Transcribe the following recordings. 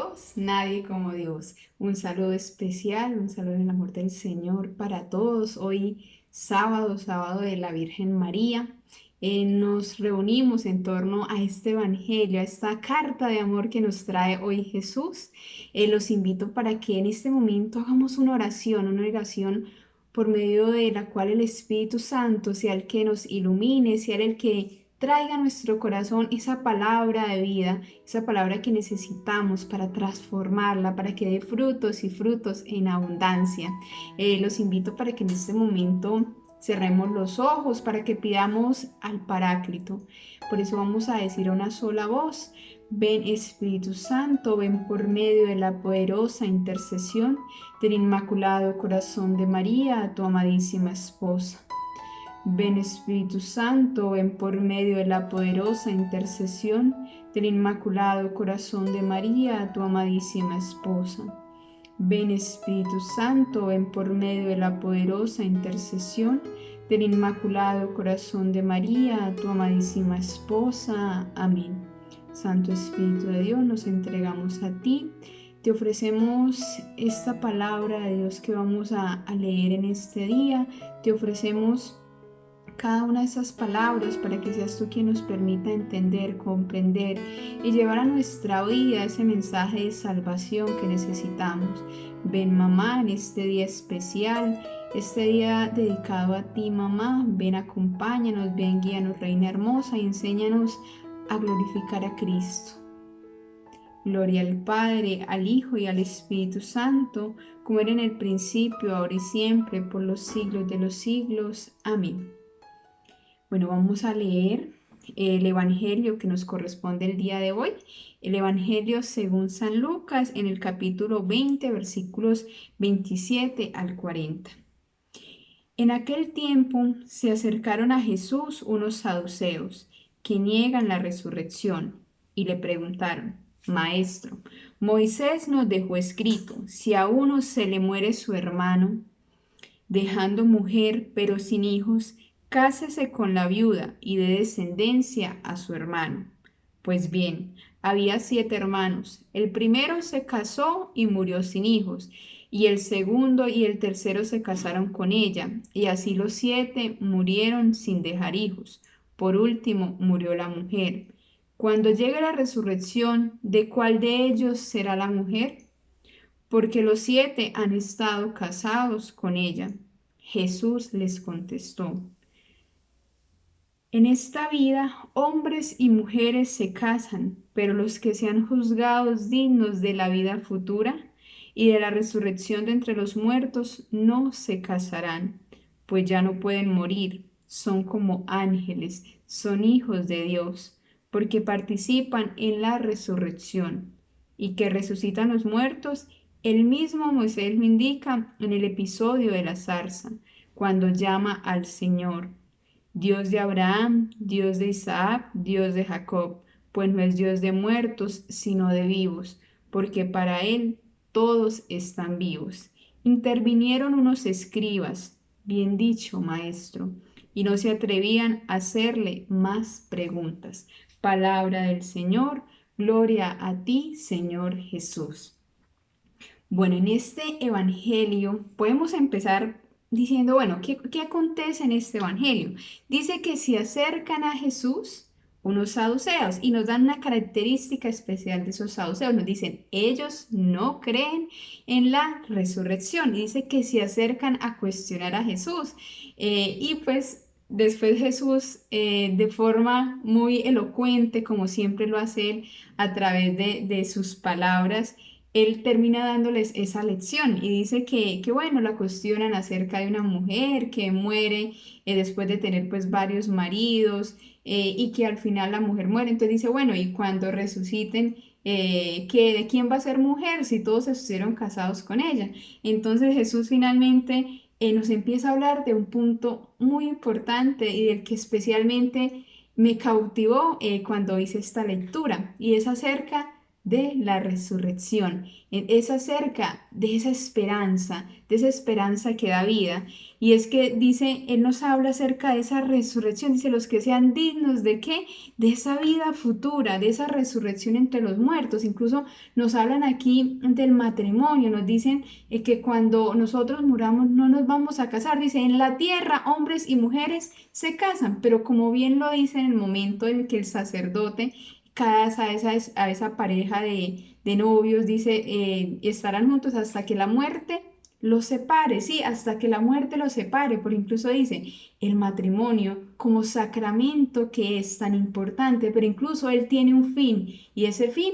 Dios, nadie como Dios. Un saludo especial, un saludo en el amor del Señor para todos. Hoy sábado, sábado de la Virgen María, nos reunimos en torno a este evangelio, a esta carta de amor que nos trae hoy Jesús. Los invito para que en este momento hagamos una oración por medio de la cual el Espíritu Santo sea el que nos ilumine, sea el que traiga a nuestro corazón esa palabra de vida, esa palabra que necesitamos para transformarla, para que dé frutos y frutos en abundancia. Los invito para que en este momento cerremos los ojos, para que pidamos al Paráclito. Por eso vamos a decir a una sola voz: ven Espíritu Santo, ven por medio de la poderosa intercesión del Inmaculado Corazón de María, tu amadísima esposa. Ven Espíritu Santo, ven por medio de la poderosa intercesión del Inmaculado Corazón de María, tu amadísima esposa. Ven Espíritu Santo, ven por medio de la poderosa intercesión del Inmaculado Corazón de María, tu amadísima esposa. Amén. Santo Espíritu de Dios, nos entregamos a ti. Te ofrecemos esta palabra de Dios que vamos a leer en este día. Te ofrecemos cada una de esas palabras para que seas tú quien nos permita entender, comprender y llevar a nuestra vida ese mensaje de salvación que necesitamos. Ven mamá en este día especial, este día dedicado a ti mamá. Ven, acompáñanos, ven, guíanos reina hermosa y enséñanos a glorificar a Cristo. Gloria al Padre, al Hijo y al Espíritu Santo, como era en el principio, ahora y siempre, por los siglos de los siglos. Amén. Bueno, vamos a leer el Evangelio que nos corresponde el día de hoy. El Evangelio según San Lucas en el capítulo 20, versículos 27 al 40. En aquel tiempo se acercaron a Jesús unos saduceos que niegan la resurrección y le preguntaron: Maestro, Moisés nos dejó escrito, si a uno se le muere su hermano, dejando mujer pero sin hijos, cásese con la viuda y dé descendencia a su hermano. Pues bien, había 7 hermanos. El primero se casó y murió sin hijos, y el segundo y el tercero se casaron con ella, y así los 7 murieron sin dejar hijos. Por último, murió la mujer. Cuando llegue la resurrección, ¿de cuál de ellos será la mujer? Porque los 7 han estado casados con ella. Jesús les contestó: en esta vida hombres y mujeres se casan, pero los que sean juzgados dignos de la vida futura y de la resurrección de entre los muertos no se casarán, pues ya no pueden morir, son como ángeles, son hijos de Dios, porque participan en la resurrección. Y que resucitan los muertos, el mismo Moisés lo indica en el episodio de la zarza, cuando llama al Señor: Dios de Abraham, Dios de Isaac, Dios de Jacob, pues no es Dios de muertos, sino de vivos, porque para Él todos están vivos. Intervinieron unos escribas: bien dicho, maestro, y no se atrevían a hacerle más preguntas. Palabra del Señor, gloria a ti, Señor Jesús. Bueno, en este evangelio podemos empezar diciendo, bueno, ¿qué acontece en este evangelio? Dice que se acercan a Jesús unos saduceos y nos dan una característica especial de esos saduceos. Nos dicen, ellos no creen en la resurrección. Y dice que se acercan a cuestionar a Jesús. Y pues después Jesús, de forma muy elocuente, como siempre lo hace él, a través de sus palabras, él termina dándoles esa lección y dice que bueno, la cuestionan acerca de una mujer que muere después de tener pues varios maridos, y que al final la mujer muere. Entonces dice, bueno, y cuando resuciten, ¿de quién va a ser mujer si todos estuvieron casados con ella? Entonces Jesús finalmente nos empieza a hablar de un punto muy importante y del que especialmente me cautivó cuando hice esta lectura, y es acerca de la resurrección. Es acerca de esa esperanza que da vida. Y es que dice, Él nos habla acerca de esa resurrección, dice, los que sean dignos de qué, de esa vida futura, de esa resurrección entre los muertos. Incluso nos hablan aquí del matrimonio, nos dicen que cuando nosotros muramos no nos vamos a casar. Dice, en la tierra hombres y mujeres se casan, pero como bien lo dice en el momento en que el sacerdote casa a esa pareja de novios, dice, estarán juntos hasta que la muerte los separe, sí, hasta que la muerte los separe, por incluso dice, el matrimonio como sacramento que es tan importante, pero incluso él tiene un fin, y ese fin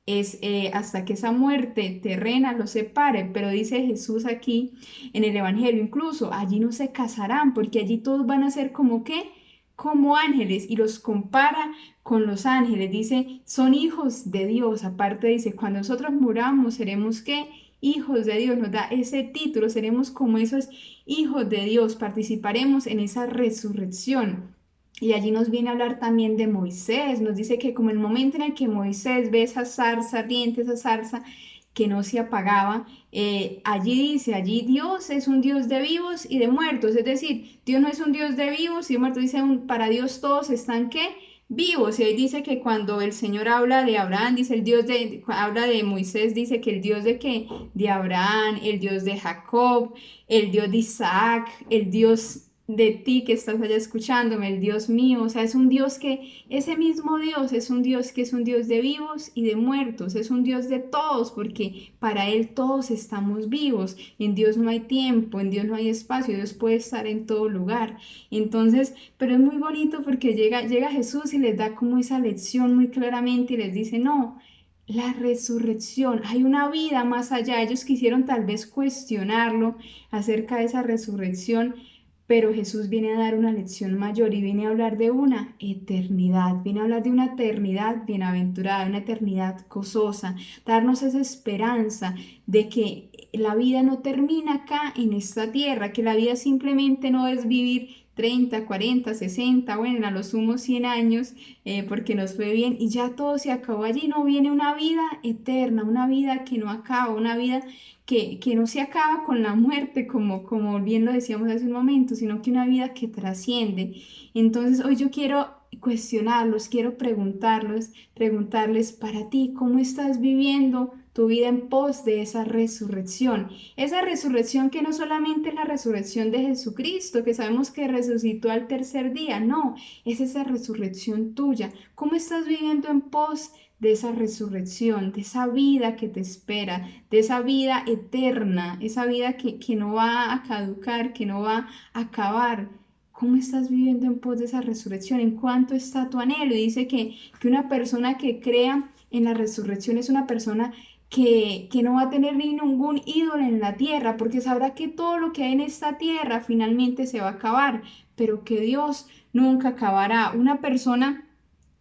es hasta que esa muerte terrena los separe, pero dice Jesús aquí en el Evangelio, incluso allí no se casarán, porque allí todos van a ser como qué, como ángeles, y los compara con los ángeles, dice, son hijos de Dios, aparte dice, cuando nosotros muramos seremos qué, hijos de Dios, nos da ese título, seremos como esos hijos de Dios, participaremos en esa resurrección. Y allí nos viene a hablar también de Moisés, nos dice que como el momento en el que Moisés ve esa zarza ardiente, esa zarza que no se apagaba, allí dice, allí Dios es un Dios de vivos y de muertos, es decir, Dios no es un Dios de vivos y de muertos, dice, para Dios todos están ¿qué? Vivos. Y ahí dice que cuando el Señor habla de Abraham, dice el Dios habla de Moisés, dice que el Dios de qué, de Abraham, el Dios de Jacob, el Dios de Isaac, el Dios de ti que estás allá escuchándome, el Dios mío, o sea, es un Dios que, ese mismo Dios es un Dios que es un Dios de vivos y de muertos, es un Dios de todos, porque para Él todos estamos vivos, en Dios no hay tiempo, en Dios no hay espacio, Dios puede estar en todo lugar. Entonces, pero es muy bonito porque llega Jesús y les da como esa lección muy claramente y les dice, no. La resurrección, hay una vida más allá. Ellos quisieron tal vez cuestionarlo acerca de esa resurrección, pero Jesús viene a dar una lección mayor y viene a hablar de una eternidad, viene a hablar de una eternidad bienaventurada, una eternidad gozosa, darnos esa esperanza de que la vida no termina acá en esta tierra, que la vida simplemente no es vivir 30, 40, 60, bueno, a lo sumo 100 años, porque nos fue bien y ya todo se acabó allí, no viene una vida eterna, una vida que no acaba, una vida que no se acaba con la muerte, como bien lo decíamos hace un momento, sino que una vida que trasciende. Entonces, hoy yo quiero cuestionarlos, quiero preguntarles para ti, ¿cómo estás viviendo tu vida en pos de esa resurrección? Esa resurrección que no solamente es la resurrección de Jesucristo, que sabemos que resucitó al tercer día, no, es esa resurrección tuya. ¿Cómo estás viviendo en pos de esa resurrección, de esa vida que te espera, de esa vida eterna, esa vida que no va a caducar, que no va a acabar? ¿Cómo estás viviendo en pos de esa resurrección? ¿En cuánto está tu anhelo? Y dice que una persona que crea en la resurrección es una persona que no va a tener ni ningún ídolo en la tierra, porque sabrá que todo lo que hay en esta tierra finalmente se va a acabar, pero que Dios nunca acabará. Una persona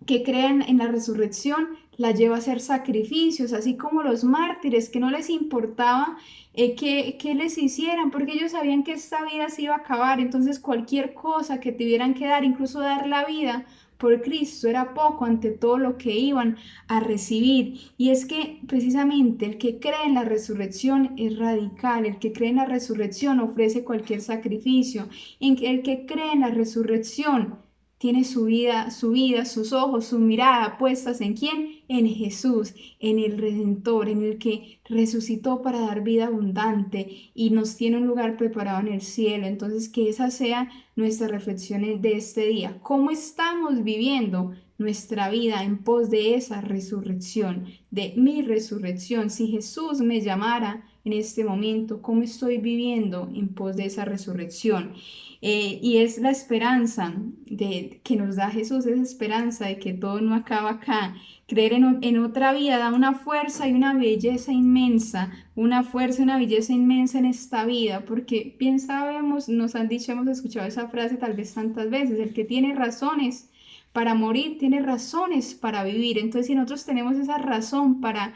que crean en la resurrección la lleva a hacer sacrificios, así como los mártires, que no les importaba que les hicieran, porque ellos sabían que esta vida se iba a acabar, entonces cualquier cosa que tuvieran que dar, incluso dar la vida por Cristo, era poco ante todo lo que iban a recibir. Y es que precisamente el que cree en la resurrección es radical, el que cree en la resurrección ofrece cualquier sacrificio, el que cree en la resurrección tiene su vida, sus ojos, su mirada puestas ¿en quién? En Jesús, en el Redentor, en el que resucitó para dar vida abundante y nos tiene un lugar preparado en el cielo. Entonces, que esa sea nuestra reflexión de este día. ¿Cómo estamos viviendo nuestra vida en pos de esa resurrección, de mi resurrección? Si Jesús me llamara en este momento, ¿cómo estoy viviendo en pos de esa resurrección? Y es la esperanza que nos da Jesús, esa esperanza de que todo no acaba acá. Creer en otra vida da una fuerza y una belleza inmensa, una fuerza y una belleza inmensa en esta vida, porque bien sabemos, nos han dicho, hemos escuchado esa frase tal vez tantas veces, el que tiene razones para morir, tiene razones para vivir. Entonces, si nosotros tenemos esa razón para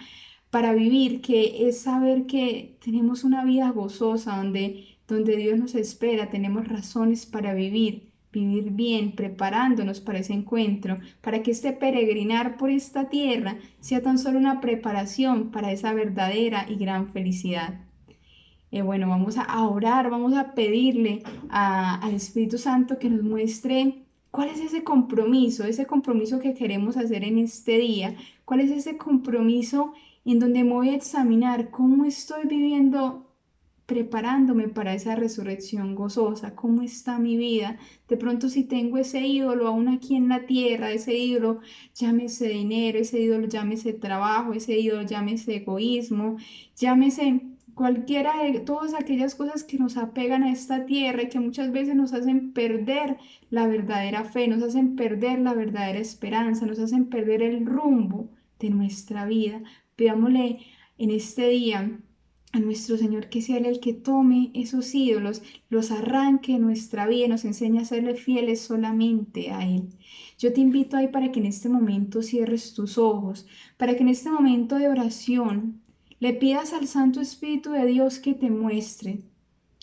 vivir, que es saber que tenemos una vida gozosa donde Dios nos espera, tenemos razones para vivir. vivir bien, preparándonos para ese encuentro, para que este peregrinar por esta tierra sea tan solo una preparación para esa verdadera y gran felicidad. Bueno, vamos a orar, vamos a pedirle al Espíritu Santo que nos muestre cuál es ese compromiso que queremos hacer en este día, cuál es ese compromiso en donde me voy a examinar cómo estoy viviendo, preparándome para esa resurrección gozosa, cómo está mi vida. De pronto si tengo ese ídolo aún aquí en la tierra, ese ídolo llámese dinero, ese ídolo llámese trabajo, ese ídolo llámese egoísmo, llámese cualquiera de todas aquellas cosas que nos apegan a esta tierra y que muchas veces nos hacen perder la verdadera fe, nos hacen perder la verdadera esperanza, nos hacen perder el rumbo de nuestra vida. Pidámosle en este día a nuestro Señor que sea Él el que tome esos ídolos, los arranque de nuestra vida y nos enseñe a serle fieles solamente a Él. Yo te invito ahí para que en este momento cierres tus ojos, para que en este momento de oración le pidas al Santo Espíritu de Dios que te muestre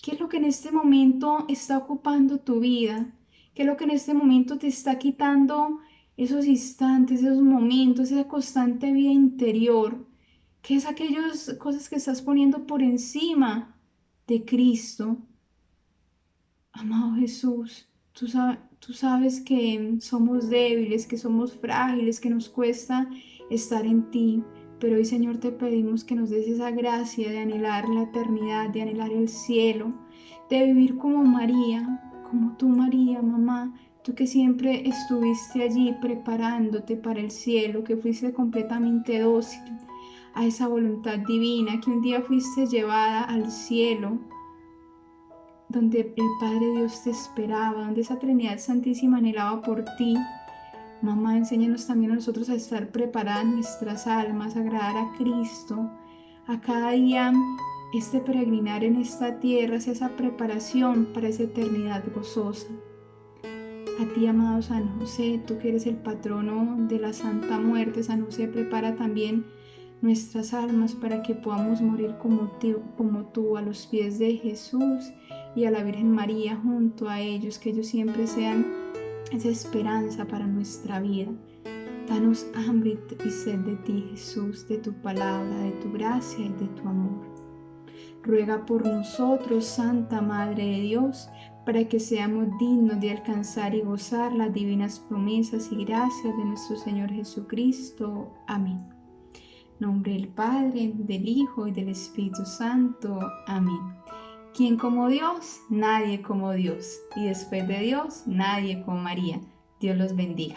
qué es lo que en este momento está ocupando tu vida, qué es lo que en este momento te está quitando esos instantes, esos momentos, esa constante vida interior, qué es aquellas cosas que estás poniendo por encima de Cristo. Amado Jesús, tú sabes que somos débiles, que somos frágiles, que nos cuesta estar en ti, pero hoy, Señor, te pedimos que nos des esa gracia de anhelar la eternidad, de anhelar el cielo, de vivir como María, como tú, María, mamá, tú que siempre estuviste allí preparándote para el cielo, que fuiste completamente dócil a esa voluntad divina, que un día fuiste llevada al cielo donde el Padre Dios te esperaba, donde esa Trinidad Santísima anhelaba por ti. Mamá, enséñanos también a nosotros a estar preparadas nuestras almas, a agradar a Cristo, a cada día este peregrinar en esta tierra, hacia esa preparación para esa eternidad gozosa. A ti, amado San José, tú que eres el patrono de la Santa Muerte, San José, prepara también nuestras almas para que podamos morir como tú, a los pies de Jesús y a la Virgen María junto a ellos, que ellos siempre sean esa esperanza para nuestra vida. Danos hambre y sed de ti, Jesús, de tu palabra, de tu gracia y de tu amor. Ruega por nosotros, Santa Madre de Dios, para que seamos dignos de alcanzar y gozar las divinas promesas y gracias de nuestro Señor Jesucristo. Amén. En nombre del Padre, del Hijo y del Espíritu Santo. Amén. ¿Quién como Dios? Nadie como Dios. Y después de Dios, nadie como María. Dios los bendiga.